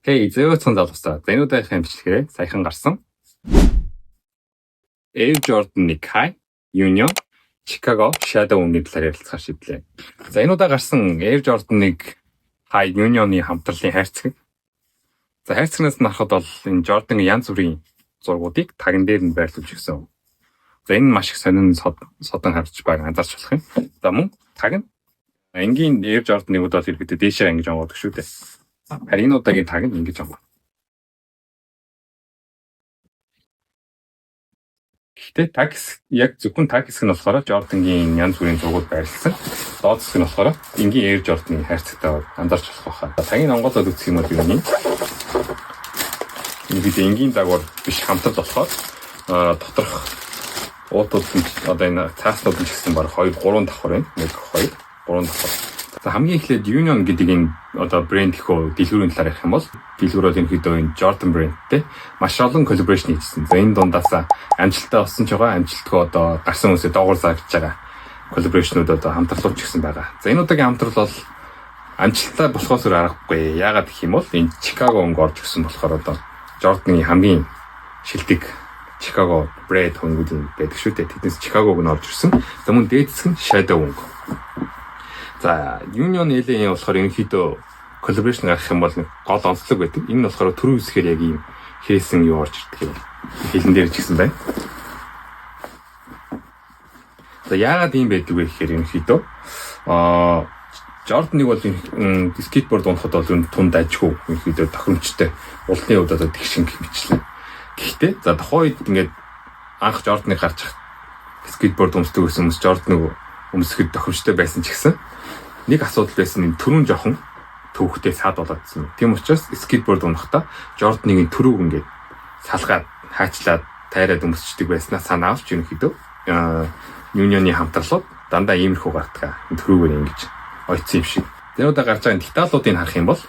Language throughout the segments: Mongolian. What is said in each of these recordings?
Hey, зөөцөн залуусаа. За энэ удаагийн бичлэгээр саяхан гарсан Air Jordan 1 High Union Chicago Shadow One-ийн талаар ярилцахаар шийдлээ. За энэ удаа гарсан Air Jordan 1 High Union-ийн хамтралын хайрцаг. За хайрцагнаас нь харахад бол энэ Jordan-ийн янз бүрийн зургуудыг таган дээр нь байрлуулж өгсөн. За энэ маш их сонин содон харж баг анзаарч болох юм. За мөн таг нь энгийн Air Jordan 1-үүд бол ихэд дээшээ ингэж онгодог шүү дээ. Харин энэ удаагийн таг нь ингэж байгаа. Гэхдээ таг яг зөвхөн таг хэсэг нь болохоор Jordan-гийн янз бүрийн зургууд байрлалсан. Доод хэсэг нь болохоор энгийн Air Jordan-ийн хайрцагтай анзаарч болох байхаа. Тагийн онгоолоод үзэх юм бол юу юм? Энэ бид энгийн дагвар биш хамтар болохоор доторх уутууд нь одоо энэ цааснууд нь ч гэсэн баг 2 3 давхар байна. 1 2 3 давхар. За хамгийн эхлээд Union гэдэг энэ одоо брэнд ихөө дэлгүүрийн талаар ярих юм бол дэлгүүр бол ерөнхийдөө энэ Jordan брэндтэй маш олон коллаборашн хийсэн. За энэ дундаас амжилттай болсон ч байгаа, амжилтгүй одоо гарсан хүмүүсээ доогуур зааж байгаа коллаборашнууд одоо хамтралуулж гисэн байгаа. За энэ удаагийн хамтрал бол амжилттай болохоос өөр аргагүй. Яагаад гэх юм бол энэ Chicago өнгө орж гисэн болохоор одоо Jordan-ийн хамгийн шилдэг Chicago брэнд хөнгүүд байдаг шүү дээ. Тэднээс Chicago-г нь орж ирсэн. За мөн дээд хэсэг нь Shadow өнгө. За Union LA болохоор ерөнхийдөө коллаборашн гаргах юм бол гол онцлог байдаг. Энэ нь болохоор түрүү хэсгээр яг ийм хийсэн юу орж ирдэг юм. Хэлэн дээр ч гэсэн байна. За яагаад ийм байдаг вэ гэхээр ерөнхийдөө Jordan-ыг бол скейтборд унахад бол тунд ажгүй ерөнхийдөө тохиромжтой улны хувьд одоо тэгшин гэх мэтлээ. Гэхдээ за тухайн үед ингээд анх Jordan-ыг гарч скейтборд өмсдөг гэсэн хүмүүс Jordan-ыг өмсөхөд тохиромжтой байсан ч гэсэн нэг асуудал байсан энэ түрүүн жоохон төвхтэй саад болоодсэн. Тийм учраас скейтборд унахдаа Jordan-ыг түрүүг ингээд салгаад хаачлаад тайраад өмсчдэг байснаа санаа авч ерөнхийдөө Union-ийн хамтралууд дандаа иймэрхүү гардаг. Түрүүгээр ингэж ойцсон юм шиг. Тэр удаа гарч байгаа деталлуудыг харах юм бол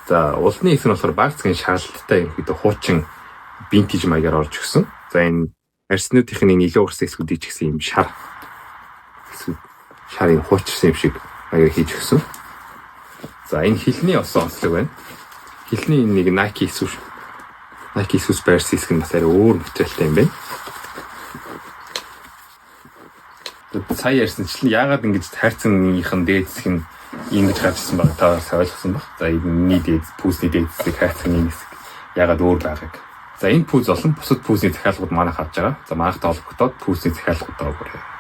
за улсны хэсэг нь болохоор баг цагийн шаардлагатай ерөнхийдөө хуучин vintage маягаар орж өгсөн. За энэ арснуудын илүү урсан хэсгүүдийг ч гэсэн юм шарын хуучирсан юм шиг аяа хийж өгсөн. За энэ хилний осон онцлог байна. Хилний нэг Nike Sus Bears хэсэг нь бас арай өөр материалтай юм байна. Сая ярьсанчлан яагаад ингэж хайрцангийнхэн дээд хэсэг нь ингэж гарчсан баг та ойлгосон баг. За энэ дээд пүүсний дээд хэсэг хайрцангийн хэсэг яагаад өөр байгааг. За энэ пүүз болон бусад пүүсний захиалгууд манайх авч байгаа. За манайхтай холбогдоод пүүсний захиалгуудаа өгөөрэй.